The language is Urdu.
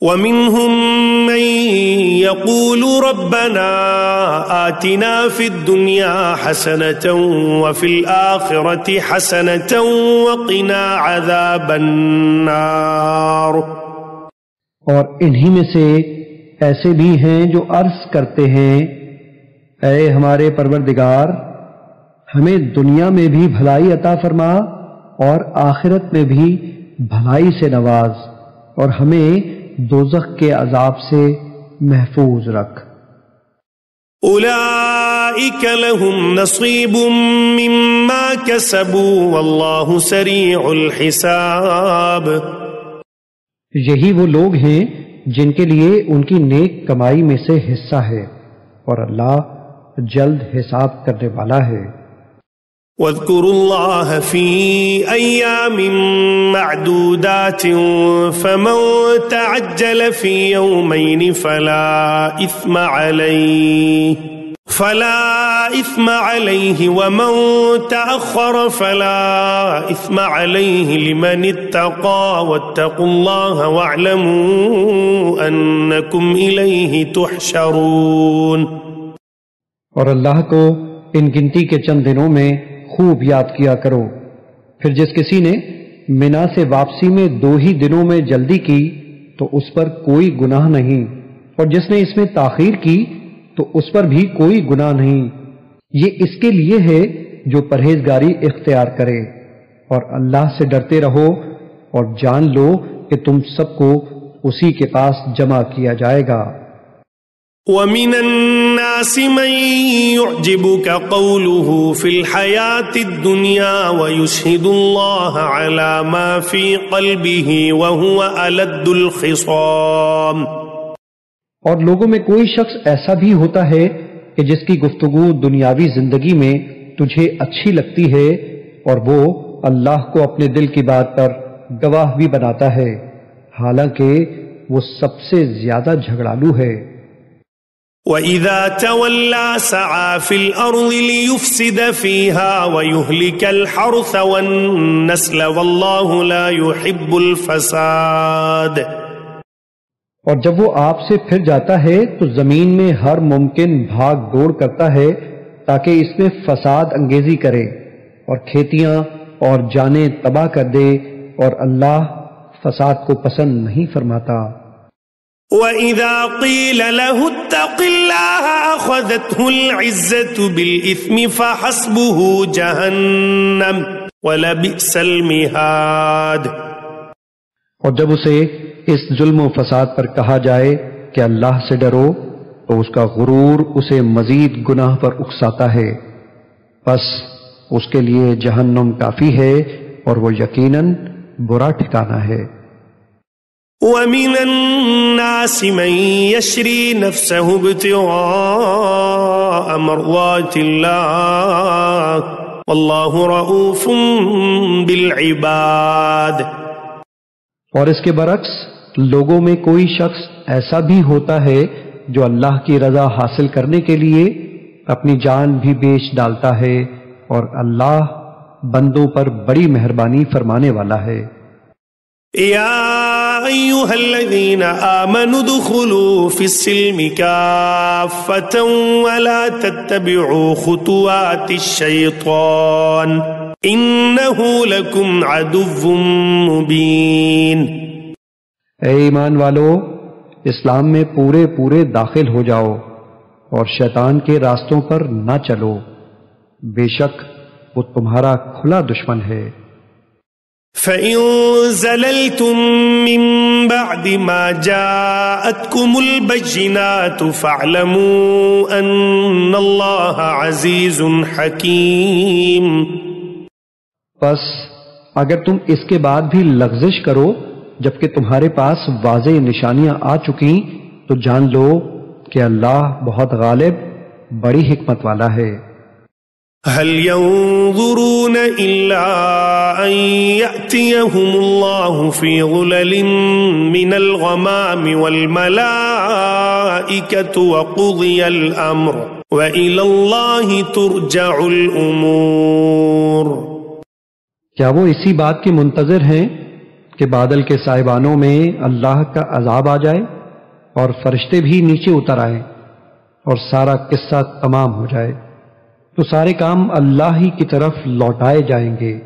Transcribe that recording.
ومنهم من يقول ربنا آتنا في الدنيا حسنة وفي الآخرة حسنة وقنا عذاب النار. اور انہی میں سے ایسے بھی ہیں جو عرض کرتے ہیں اے ہمارے پروردگار ہمیں دنیا میں بھی بھلائی عطا فرما اور آخرت میں بھی بھلائی سے نواز اور ہمیں دوزخ کے عذاب سے محفوظ رکھ. اولئک لهم نصیب مما کسبوا واللہ سریع الحساب. یہی وہ لوگ ہیں جن کے لیے ان کی نیک کمائی میں سے حصہ ہے اور اللہ جلد حساب کرنے والا ہے. واذكروا الله في أيام معدودات فمن تعجل في يومين فلا إثم عليه ومن تأخر فلا إثم عليه لمن اتقى واتقوا الله واعلموا أنكم إليه تحشرون. اور اللہ کو ان گنتی کے چند دنوں میں خوب یاد کیا کرو. پھر جس کسی نے منا سے واپسی میں 2 ہی دنوں میں جلدی کی تو اس پر کوئی گناہ نہیں، اور جس نے اس میں تاخیر کی تو اس پر بھی کوئی گناہ نہیں. یہ اس کے لیے ہے جو پرہیزگاری اختیار کرے. اور اللہ سے ڈرتے رہو اور جان لو کہ تم سب کو اسی کے پاس جمع کیا جائے گا. وَمِنَ النَّاسِ مَن يُعْجِبُكَ قَوْلُهُ فِي الْحَيَاةِ الدُّنْيَا وَيُشْهِدُ اللَّهَ عَلَى مَا فِي قَلْبِهِ وَهُوَ أَلَدُّ الْخِصَامِ. اور لوگوں میں کوئی شخص ایسا بھی ہوتا ہے کہ جس کی گفتگو دنیاوی زندگی میں تجھے اچھی لگتی ہے اور وہ اللہ کو اپنے دل کی بات پر گواہ بھی بناتا ہے، حالانکہ وہ سب سے زیادہ جھگڑالو ہے. وَإِذَا تَوَلَّى سَعَى فِي الْأَرْضِ لِيُفْسِدَ فِيهَا وَيُهْلِكَ الْحَرْثَ وَالنَّسْلَ وَاللَّهُ لَا يُحِبُّ الْفَسَادَ. اور جب وہ آپ سے پھر جاتا ہے تو زمین میں ہر ممکن بھاگ دوڑ کرتا ہے تاکہ اس میں فساد انگیزی کرے اور کھیتیاں اور جانیں تباہ کر دے، اور اللہ فساد کو پسند نہیں فرماتا. وَإِذَا قِيلَ لَهُ اتَّقِ اللَّهَ أَخَذَتْهُ الْعِزَّةُ بِالْإِثْمِ فَحَسْبُهُ جَهَنَّمُ وَلَبِئْسَ الْمِهَادُ. اور جب اسے اس ظلم و فساد پر کہا جائے کہ اللہ سے ڈرو تو اس کا غرور اسے مزید گناہ پر اکساتا ہے، بس اس کے لیے جہنم کافی ہے اور وہ یقیناً برا ٹھکانہ ہے. وَمِنَ النَّاسِ مَن يَشْرِي نَفْسَهُ ابْتِغَاءَ مَرْضَاتِ اللَّهِ وَاللَّهُ رَءُوفٌ بِالْعِبَادِ. اور اس کے برعکس لوگوں میں کوئی شخص ایسا بھی ہوتا ہے جو اللہ کی رضا حاصل کرنے کے لیے اپنی جان بھی بیچ ڈالتا ہے، اور اللہ بندوں پر بڑی مہربانی فرمانے والا ہے. یا ایھا الذین آمنوا ادخلوا فی السلم کافۃ ولا تتبعوا خطوات الشیطان انہ لکم عدو مبین. اے ایمان والو، اسلام میں پورے داخل ہو جاؤ اور شیطان کے راستوں پر نہ چلو، بے شک وہ تمہارا کھلا دشمن ہے. فَإِن زَلَلْتُم مِّن بَعْدِ مَا جَاءَتْكُمُ الْبَيِّنَاتُ فَاعْلَمُوا أَنَّ اللَّهَ عَزِيزٌ حَكِيمٌ. پس اگر تم اس کے بعد بھی لغزش کرو جبکہ تمہارے پاس واضح نشانیاں آ چکیں تو جان لو کہ اللہ بہت غالب بڑی حکمت والا ہے. هل ينظرون إلا أن يأتيهم الله في ظلل من الغمام والملائكة وقضي الأمر وإلى الله ترجع الأمور. کیا وہ اسی بات کے منتظر ہیں کہ بادل کے سائبانوں میں اللہ کا عذاب آ جائے اور فرشتے بھی نیچے اتر آئیں اور سارا قصہ تمام ہو جائے، تو سارے کام اللہ ہی کی طرف لوٹائے جائیں گے۔